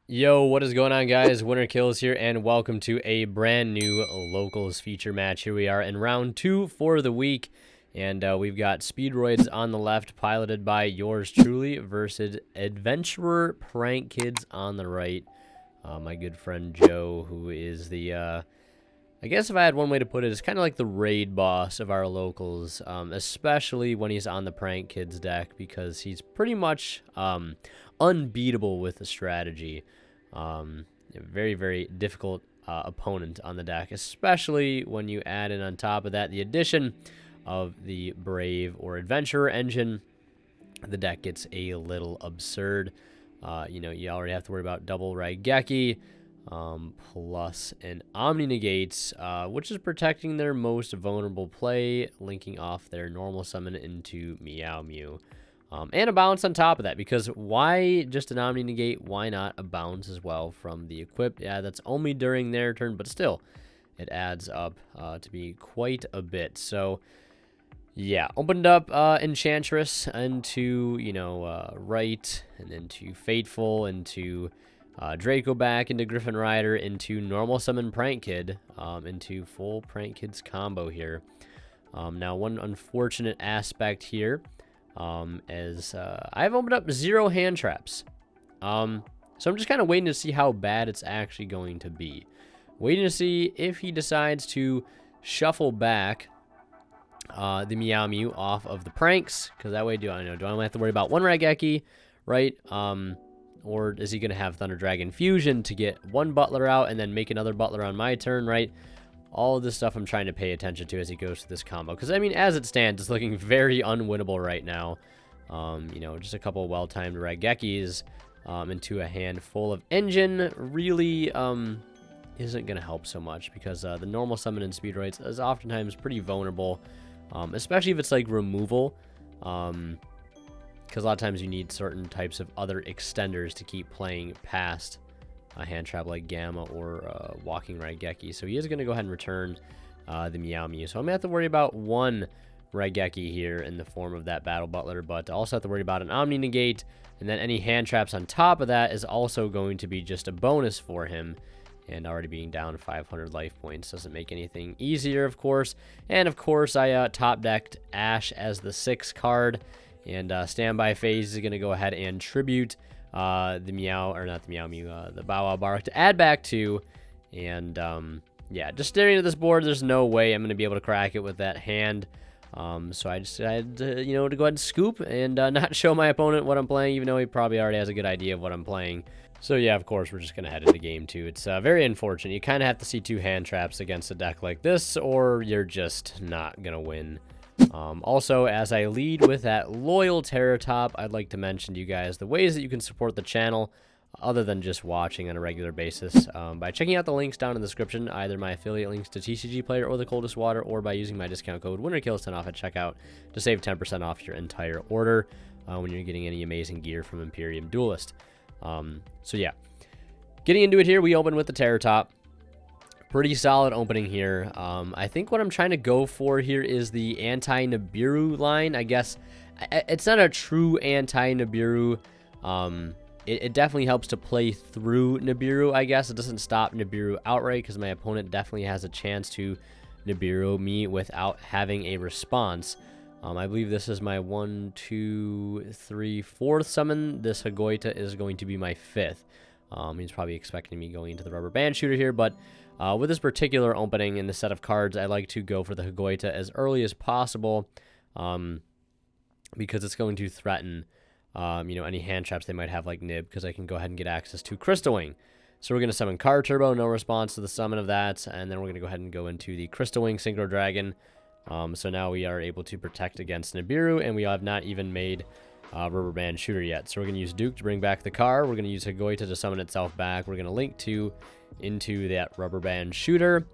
Yo, what is going on, guys? Winner Kills here, and welcome to a brand new locals feature match. Here we are in round 2 for the week, and we've got Speedroids on the left, piloted by yours truly, versus Adventurer Prank Kids on the right. My good friend Joe, who is the, I guess if I had one way to put it, it's kind of like the raid boss of our locals, especially when he's on the Prank Kids deck, because he's pretty much unbeatable with the strategy. A very, very difficult opponent on the deck, especially when you add in on top of that the addition of the Brave or Adventurer engine. The deck gets a little absurd. You know, you already have to worry about double Raigeki, plus an Omni Negates, which is protecting their most vulnerable play, linking off their normal summon into Meow Mew. And a bounce on top of that, because why just an Omni Negate? Why not a bounce as well from the equipped? Yeah, that's only during their turn, but still, it adds up to be quite a bit. So, yeah, opened up Enchantress into, you know, Right, and into Fateful, into Draco back, into Griffin Rider, into Normal Summon Prank Kid, into full Prank Kids combo here. Now, one unfortunate aspect here, as I've opened up 0 hand traps. So I'm just kind of waiting to see how bad it's actually going to be. Waiting to see if he decides to shuffle back the Meow Mew off of the pranks, because that way do I only have to worry about one Raigeki, right? Or is he going to have Thunder Dragon Fusion to get one Butler out and then make another Butler on my turn, right? All of this stuff I'm trying to pay attention to as he goes through this combo. Because, I mean, as it stands, it's looking very unwinnable right now. You know, just a couple of well-timed Raigekis into a hand full of Engine really isn't going to help so much. Because the normal summon in Speedroids is oftentimes pretty vulnerable. Especially if it's, like, removal. Because a lot of times you need certain types of other extenders to keep playing past a hand trap like Gamma or Walking Raigeki. So he is going to go ahead and return the Meow Mew. So I'm going to have to worry about one Raigeki here in the form of that Battle Butler, but also have to worry about an Omni Negate, and then any hand traps on top of that is also going to be just a bonus for him, and already being down 500 life points doesn't make anything easier, of course. And of course, I top decked Ash as the 6th card, and Standby Phase is going to go ahead and tribute the Meow, or not the Meow Mew, the Bow Wow Bark to add back to, and yeah, just staring at this board, there's no way I'm going to be able to crack it with that hand, so I decided to, you know, to go ahead and scoop and not show my opponent what I'm playing, even though he probably already has a good idea of what I'm playing. So yeah, of course, we're just going to head into game 2. It's very unfortunate. You kind of have to see 2 hand traps against a deck like this, or you're just not going to win. Also, as I lead with that loyal Terror Top, I'd like to mention to you guys the ways that you can support the channel other than just watching on a regular basis, by checking out the links down in the description, either my affiliate links to TCG Player or the Coldest Water, or by using my discount code WinnerKills10 off at checkout to save 10% off your entire order when you're getting any amazing gear from Imperium Duelist. So yeah, getting into it here, we open with the Terror Top. Pretty solid opening here. I think what I'm trying to go for here is the anti-Nibiru line. I guess it's not a true anti-Nibiru. It definitely helps to play through Nibiru, I guess. It doesn't stop Nibiru outright, because my opponent definitely has a chance to Nibiru me without having a response. I believe this is my 1, 2, 3, 4th summon. This Hagoita is going to be my 5th. He's probably expecting me going into the Rubber Band Shooter here, but with this particular opening in the set of cards, I like to go for the Hagoita as early as possible, because it's going to threaten, you know, any hand traps they might have like Nib, because I can go ahead and get access to Crystal Wing. So we're going to summon Card Turbo, no response to the summon of that, and then we're going to go ahead and go into the Crystal Wing Synchro Dragon. So now we are able to protect against Nibiru, and we have not even made Rubber Band Shooter yet. So we're going to use Duke to bring back the car. We're going to use Hagoita to summon itself back. We're going to link into that Rubber Band Shooter.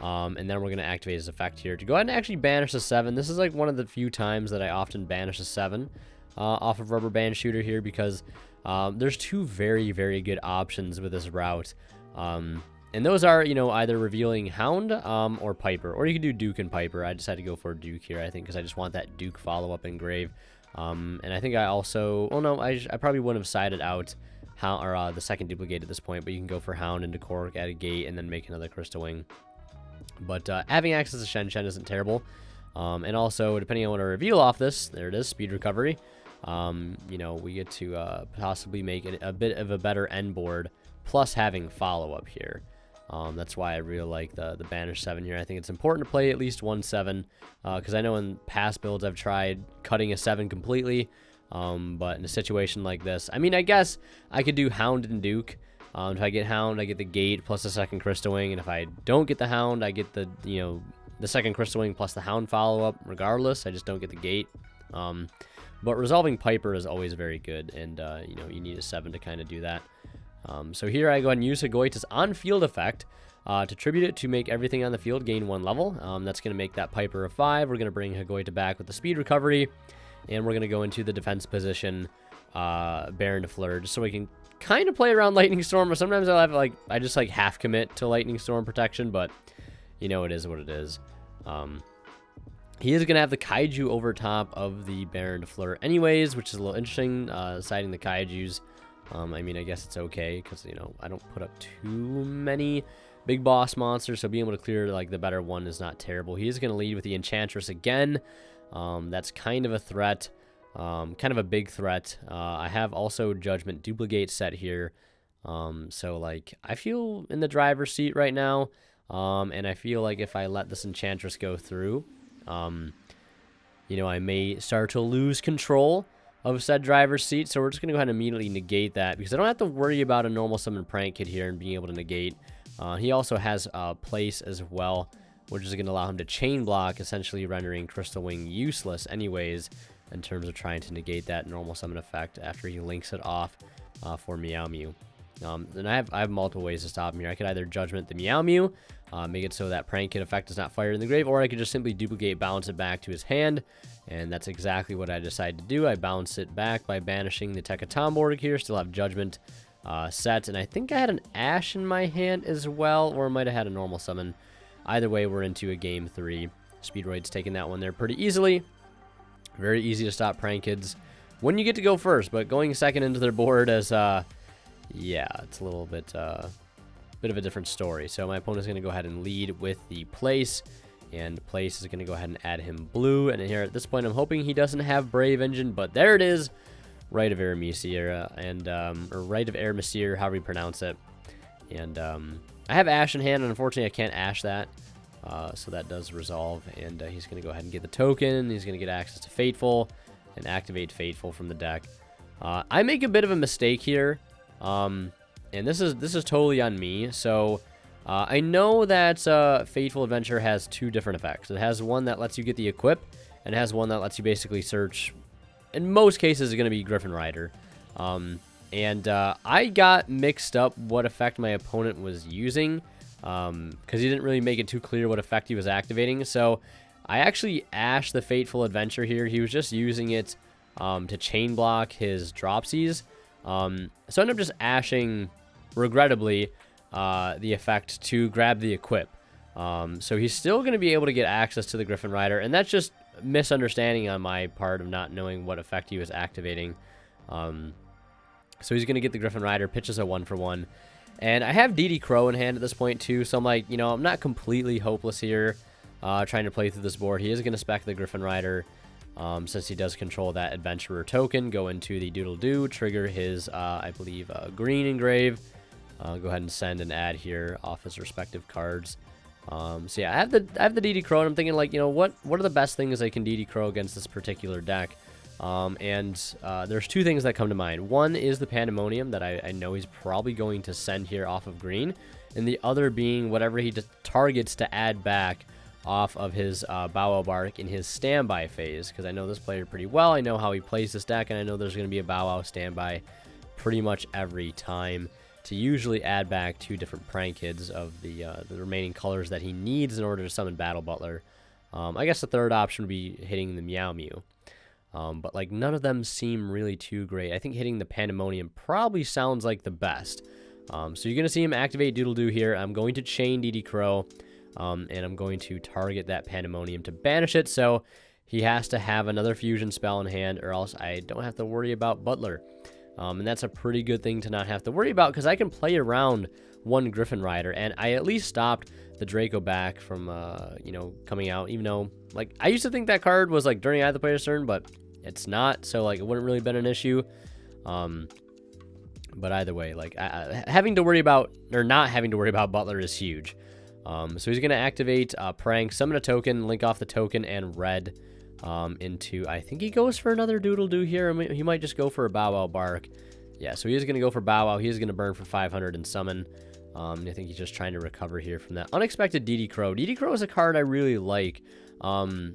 And then we're going to activate his effect here to go ahead and actually banish a 7. This is like one of the few times that I often banish a 7 off of Rubber Band Shooter here, because there's 2 very, very good options with this route. And those are, you know, either revealing Hound or Piper, or you can do Duke and Piper. I decided to go for Duke here, I think, because I just want that Duke follow-up engrave. And I think I also, well, no, I probably wouldn't have sided out the second duplicate at this point, but you can go for Hound into Cork, add a gate, and then make another Crystal Wing. But having access to Shen Shen isn't terrible. And also, depending on what I reveal off this, there it is, speed recovery. You know, we get to possibly make it a bit of a better end board, plus having follow-up here. That's why I really like the Banish 7 here. I think it's important to play at least one 7, because I know in past builds I've tried cutting a 7 completely, but in a situation like this, I mean, I guess I could do Hound and Duke. If I get Hound, I get the gate plus the second Crystal Wing, and if I don't get the Hound, I get the, you know, the second Crystal Wing plus the Hound follow-up regardless. I just don't get the gate. But resolving Piper is always very good, and, you know, you need a 7 to kind of do that. So here I go ahead and use Hagoita's on-field effect to tribute it to make everything on the field gain 1 level. That's going to make that Piper a 5. We're going to bring Hagoita back with the speed recovery, and we're going to go into the defense position, Baron to Fleur, just so we can kind of play around Lightning Storm. Or sometimes I'll have, like, I just, like, half commit to Lightning Storm protection, but, you know, it is what it is. He is going to have the Kaiju over top of the Baron de Fleur anyways, which is a little interesting, siding the Kaijus. I mean, I guess it's okay, because, you know, I don't put up too many big boss monsters, so being able to clear, like, the better one is not terrible. He is going to lead with the Enchantress again. That's kind of a threat, kind of a big threat. I have also Judgment Duplicate set here, so, like, I feel in the driver's seat right now, and I feel like if I let this Enchantress go through, you know, I may start to lose control of said driver's seat, so we're just going to go ahead and immediately negate that, because I don't have to worry about a normal summon Prank Kid here and being able to negate. He also has place as well, which is going to allow him to chain block, essentially rendering Crystal Wing useless anyways, in terms of trying to negate that normal summon effect after he links it off for Meow Mew. And I have multiple ways to stop him here. I could either Judgment the Meow Mew, make it so that Prank Kid effect is not fired in the grave, or I could just simply duplicate, bounce it back to his hand, and that's exactly what I decided to do. I bounce it back by banishing the Tekatomborg here, still have Judgment set, and I think I had an Ash in my hand as well, or I might have had a normal summon. Either way, we're into a game 3. Speedroids taking that one there pretty easily. Very easy to stop Prank Kids when you get to go first, but going second into their board as, yeah, it's a little bit, bit of a different story. So my opponent's going to go ahead and lead with the place, and place is going to go ahead and add him blue. And here at this point, I'm hoping he doesn't have Brave Engine, but there it is. Rite of Air Messier, and, or Rite of Air Messier, however you pronounce it. And, I have Ash in hand, and unfortunately I can't Ash that. So that does resolve, and he's going to go ahead and get the token. He's going to get access to Fateful and activate Fateful from the deck. I make a bit of a mistake here, and this is totally on me. So I know that Fateful Adventure has 2 different effects. It has one that lets you get the equip, and it has one that lets you basically search. In most cases, it's going to be Griffin Rider. And I got mixed up what effect my opponent was using, because he didn't really make it too clear what effect he was activating. So I actually ashed the Fateful Adventure here. He was just using it to chain block his dropsies. So I ended up just ashing, regrettably, the effect to grab the equip. So he's still going to be able to get access to the Griffin Rider, and that's just misunderstanding on my part of not knowing what effect he was activating. So he's going to get the Griffin Rider, pitches a 1-for-1. And I have DD Crow in hand at this point, too. So I'm like, you know, I'm not completely hopeless here trying to play through this board. He is going to spec the Griffin Rider since he does control that Adventurer token. Go into the Doodle-Doo, trigger his, I believe, green engrave. Go ahead and send and add here off his respective cards. So yeah, I have the DD Crow, and I'm thinking, like, you know, what are the best things I can DD Crow against this particular deck? There's 2 things that come to mind. One is the Pandemonium that I know he's probably going to send here off of green, and the other being whatever he targets to add back off of his Bow Wow Bark in his standby phase, because I know this player pretty well. I know how he plays this deck, and I know there's going to be a Bow Wow standby pretty much every time to usually add back 2 different Prank Kids of the remaining colors that he needs in order to summon Battle Butler. I guess the third option would be hitting the Meow Mew. But, like, none of them seem really too great. I think hitting the Pandemonium probably sounds like the best. So you're going to see him activate Doodle-Doo here. I'm going to chain DD Crow, and I'm going to target that Pandemonium to banish it. So he has to have another fusion spell in hand, or else I don't have to worry about Butler. And that's a pretty good thing to not have to worry about, because I can play around one Griffin Rider, and I at least stopped the Draco back from, you know, coming out, even though, like, I used to think that card was, like, during either player's turn, but it's not, so, like, it wouldn't really been an issue. But either way, like, having to worry about, or not having to worry about Butler is huge. So he's going to activate Prank, summon a token, link off the token, and red into, I think he goes for another Doodle-Doo here. He might just go for a Bow Wow Bark. Yeah, so he is going to go for Bow Wow. He is going to burn for 500 and summon. I think he's just trying to recover here from that unexpected DD Crow. DD Crow is a card I really like. I mean,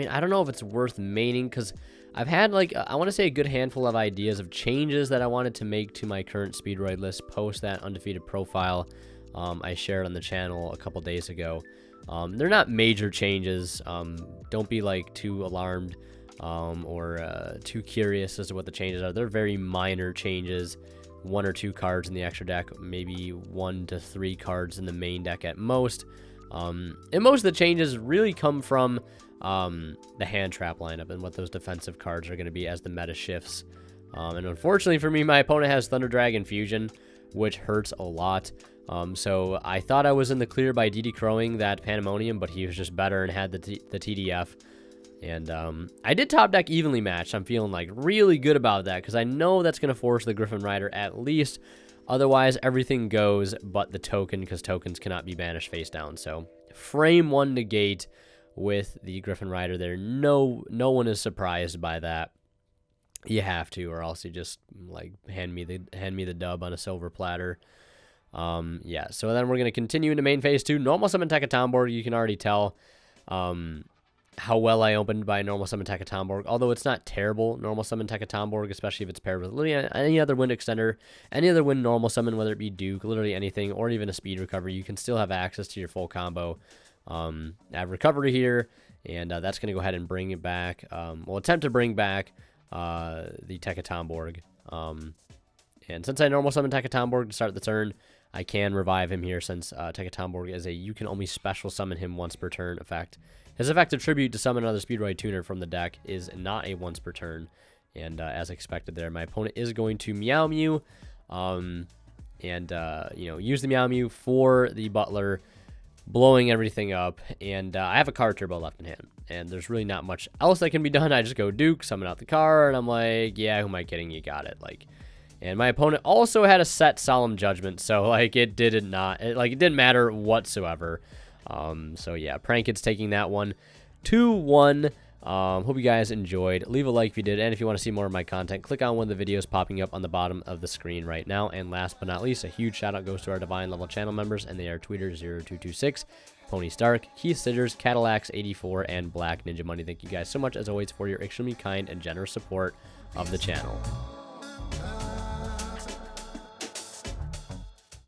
I don't know if it's worth maining, because I've had, like, I want to say a good handful of ideas of changes that I wanted to make to my current Speedroid list post that undefeated profile I shared on the channel a couple days ago. They're not major changes. Don't be, like, too alarmed or too curious as to what the changes are. They're very minor changes. 1 or 2 cards in the extra deck, maybe 1 to 3 cards in the main deck at most. And most of the changes really come from the hand trap lineup and what those defensive cards are going to be as the meta shifts. And unfortunately for me, my opponent has Thunder Dragon Fusion, which hurts a lot. So I thought I was in the clear by DD Crowing that Pandemonium, but he was just better and had the TDF. And I did top deck evenly matched. I'm feeling, like, really good about that, because I know that's going to force the Griffin Rider at least. Otherwise, everything goes but the token, because tokens cannot be banished face down. So frame 1 negate with the Griffin Rider there. No one is surprised by that. You have to, or else you just, like, hand me the dub on a silver platter. Yeah, so then we're going to continue into main phase 2. Normal summon Tekatomborg. You can already tell how well I opened by normal summon Tekatomborg, although it's not terrible normal summon Tekatomborg, especially if it's paired with literally any other wind extender, any other wind normal summon, whether it be Duke, literally anything, or even a speed recovery. You can still have access to your full combo. I have recovery here, and that's going to go ahead and bring it back. We'll attempt to bring back the Tekatomborg. And since I normal summon Tekatomborg to start the turn, I can revive him here, since Tekatomborg is you can only special summon him once per turn effect. His effective tribute to summon another Speedroid tuner from the deck is not a once per turn. And as expected there, my opponent is going to Meow Mew, and you know, use the Meow Mew for the Butler, blowing everything up. And I have a card turbo left in hand, and there's really not much else that can be done. I just go Duke, summon out the card, and I'm like, yeah, who am I kidding? You got it. Like, and my opponent also had a set Solemn Judgment, so, like, it didn't matter whatsoever. So yeah, Prankid's taking that one 2-1. Hope you guys enjoyed. Leave a like if you did, and if you want to see more of my content, click on one of the videos popping up on the bottom of the screen right now. And last but not least, a huge shout out goes to our Divine level channel members, and they are Tweeter0226, Pony Stark, Keith Sitters, Cadillacs84, and Black Ninja Money. Thank you guys so much, as always, for your extremely kind and generous support of the channel.